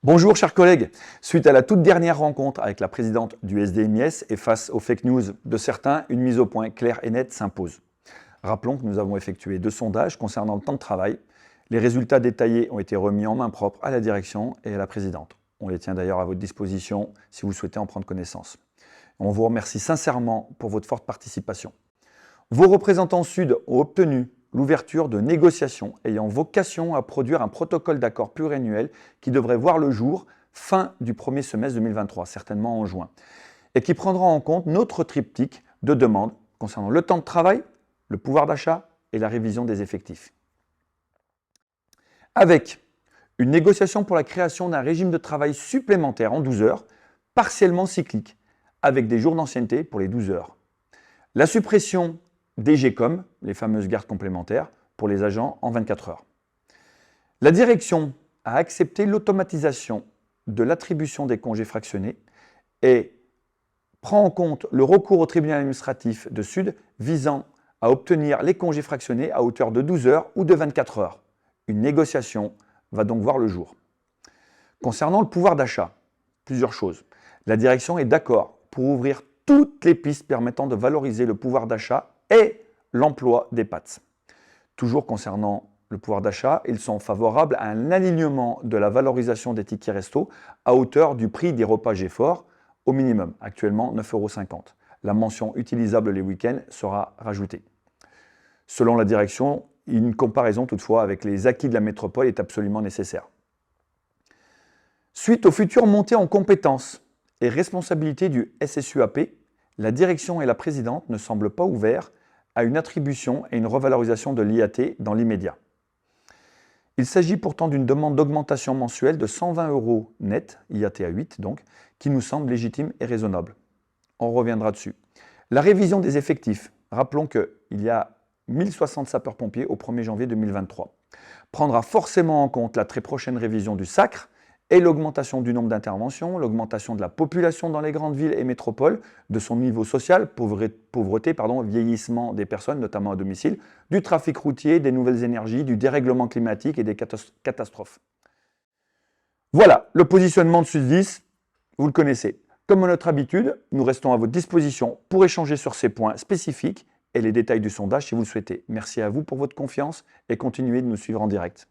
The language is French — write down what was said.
Bonjour chers collègues, suite à la toute dernière rencontre avec la présidente du SDMIS et face aux fake news de certains, une mise au point claire et nette s'impose. Rappelons que nous avons effectué 2 sondages concernant le temps de travail. Les résultats détaillés ont été remis en main propre à la direction et à la présidente. On les tient d'ailleurs à votre disposition si vous souhaitez en prendre connaissance. On vous remercie sincèrement pour votre forte participation. Vos représentants Sud ont obtenu l'ouverture de négociations ayant vocation à produire un protocole d'accord pluriannuel qui devrait voir le jour fin du premier semestre 2023, certainement en juin, et qui prendra en compte notre triptyque de demandes concernant le temps de travail, le pouvoir d'achat et la révision des effectifs. Avec une négociation pour la création d'un régime de travail supplémentaire en 12 heures, partiellement cyclique, avec des jours d'ancienneté pour les 12 heures. La suppression des GCOM, les fameuses gardes complémentaires, pour les agents en 24 heures. La direction a accepté l'automatisation de l'attribution des congés fractionnés et prend en compte le recours au tribunal administratif de Sud visant à obtenir les congés fractionnés à hauteur de 12 heures ou de 24 heures. Une négociation va donc voir le jour. Concernant le pouvoir d'achat, plusieurs choses. La direction est d'accord pour ouvrir toutes les pistes permettant de valoriser le pouvoir d'achat et l'emploi des PATS. Toujours concernant le pouvoir d'achat, ils sont favorables à un alignement de la valorisation des tickets resto à hauteur du prix des repas G-Fort au minimum, actuellement 9,50 €. La mention utilisable les week-ends sera rajoutée. Selon la direction, une comparaison toutefois avec les acquis de la métropole est absolument nécessaire. Suite aux futures montées en compétences et responsabilités du SSUAP, la direction et la présidente ne semblent pas ouverts à une attribution et une revalorisation de l'IAT dans l'immédiat. Il s'agit pourtant d'une demande d'augmentation mensuelle de 120 € net, IAT à 8 donc, qui nous semble légitime et raisonnable. On reviendra dessus. La révision des effectifs. Rappelons qu'il y a 1060 sapeurs-pompiers au 1er janvier 2023. Prendra forcément en compte la très prochaine révision du SACRE et l'augmentation du nombre d'interventions, l'augmentation de la population dans les grandes villes et métropoles, de son niveau social, pauvreté, vieillissement des personnes, notamment à domicile, du trafic routier, des nouvelles énergies, du dérèglement climatique et des catastrophes. Voilà, le positionnement de Sud10, vous le connaissez. Comme à notre habitude, nous restons à votre disposition pour échanger sur ces points spécifiques et les détails du sondage si vous le souhaitez. Merci à vous pour votre confiance et continuez de nous suivre en direct.